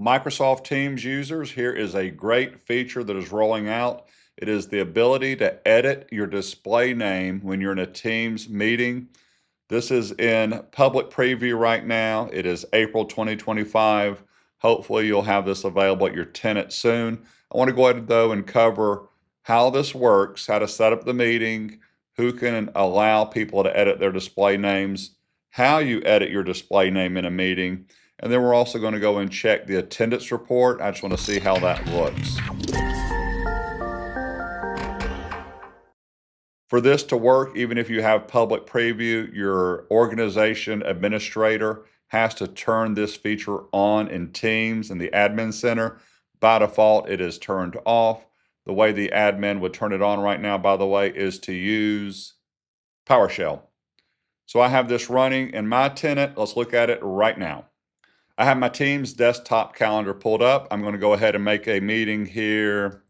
Microsoft Teams users, here is a great feature that is rolling out. It is the ability to edit your display name when you're in a Teams meeting. This is in public preview right now. It is April 2025. Hopefully you'll have this available at your tenant soon. I want to go ahead though and cover how this works, how to set up the meeting, who can allow people to edit their display names, how you edit your display name in a meeting, and then we're also going to go and check the attendance report. I just want to see how that looks. For this to work, even if you have public preview, your organization administrator has to turn this feature on in Teams in the admin center. By default, it is turned off. The way the admin would turn it on right now, by the way, is to use PowerShell. So I have this running in my tenant. Let's look at it right now. I have my Teams desktop calendar pulled up. I'm going to go ahead and make a meeting here.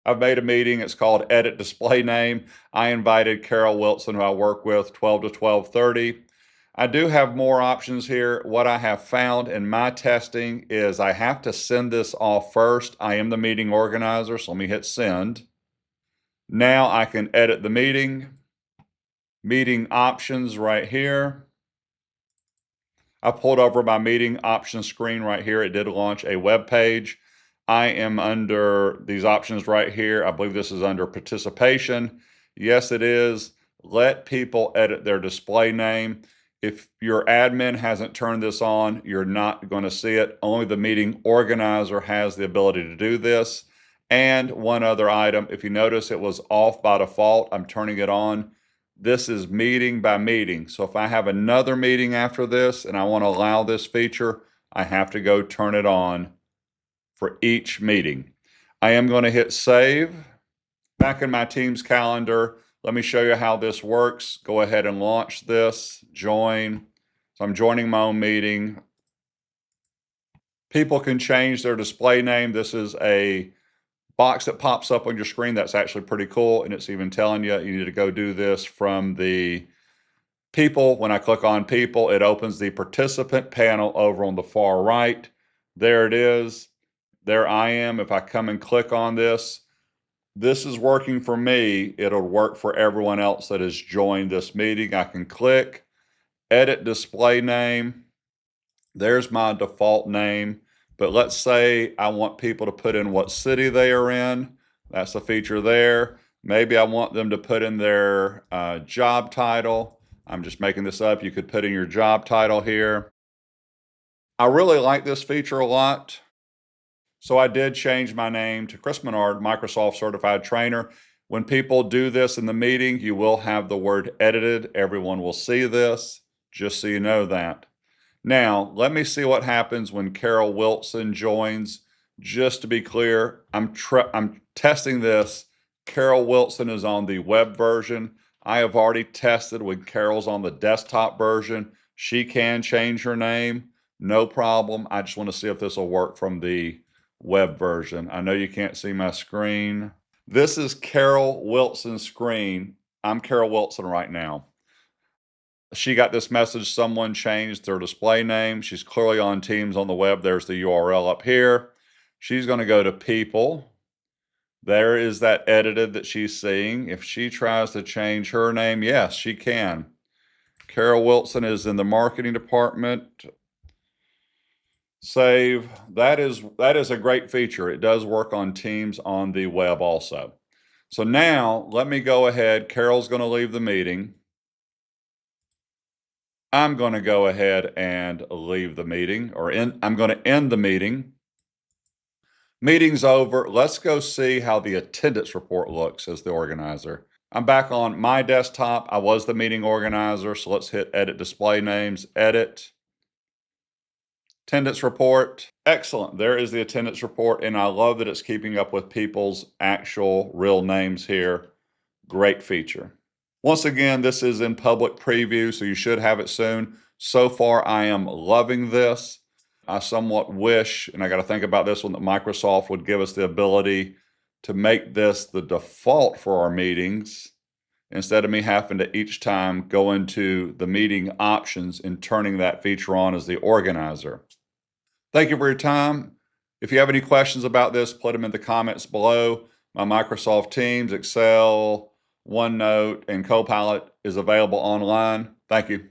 I've made a meeting. It's called Edit Display Name. I invited Carol Wilson, who I work with, 12 to 12:30. I do have more options here. What I have found in my testing is I have to send this off first. I am the meeting organizer, so let me hit send. Now I can edit the meeting. Meeting options right here. I pulled over my meeting options screen right here. It did launch a web page. I am under these options right here. I believe this is under participation. Yes, it is. Let people edit their display name. If your admin hasn't turned this on, you're not going to see it. Only the meeting organizer has the ability to do this. And one other item, if you notice it was off by default, I'm turning it on. This is meeting by meeting. So if I have another meeting after this and I want to allow this feature, I have to go turn it on for each meeting. I am going to hit save. Back in my Teams calendar, let me show you how this works. Go ahead and launch this, join. So I'm joining my own meeting. People can change their display name. This is a box that pops up on your screen. That's actually pretty cool. And it's even telling you, you need to go do this from the people. When I click on people, it opens the participant panel over on the far right. There it is. There I am. If I come and click on this, this is working for me. It'll work for everyone else that has joined this meeting. I can click, edit display name. There's my default name. But let's say I want people to put in what city they are in. That's a feature there. Maybe I want them to put in their job title. I'm just making this up. You could put in your job title here. I really like this feature a lot. So I did change my name to Chris Menard, Microsoft Certified Trainer. When people do this in the meeting, you will have the word edited. Everyone will see this, just so you know that. Now, let me see what happens when Carol Wilson joins. Just to be clear, I'm testing this. Carol Wilson is on the web version. I have already tested when Carol's on the desktop version. She can change her name, no problem. I just want to see if this will work from the web version. I know you can't see my screen. This is Carol Wilson's screen. I'm Carol Wilson right now. She got this message, someone changed their display name. She's clearly on Teams on the web. There's the URL up here. She's going to go to people. There is that edited that she's seeing. If she tries to change her name, yes, she can. Carol Wilson is in the marketing department. Save. That is a great feature. It does work on Teams on the web also. So now let me go ahead. Carol's going to leave the meeting. I'm going to go ahead and leave the meeting, I'm going to end the meeting. Meeting's over. Let's go see how the attendance report looks as the organizer. I'm back on my desktop. I was the meeting organizer, so let's hit edit display names, edit. Attendance report. Excellent. There is the attendance report, and I love that it's keeping up with people's actual real names here. Great feature. Once again, this is in public preview, so you should have it soon. So far, I am loving this. I somewhat wish, and I got to think about this one, that Microsoft would give us the ability to make this the default for our meetings instead of me having to each time go into the meeting options and turning that feature on as the organizer. Thank you for your time. If you have any questions about this, put them in the comments below. My Microsoft Teams, Excel, OneNote, and Copilot is available online. Thank you.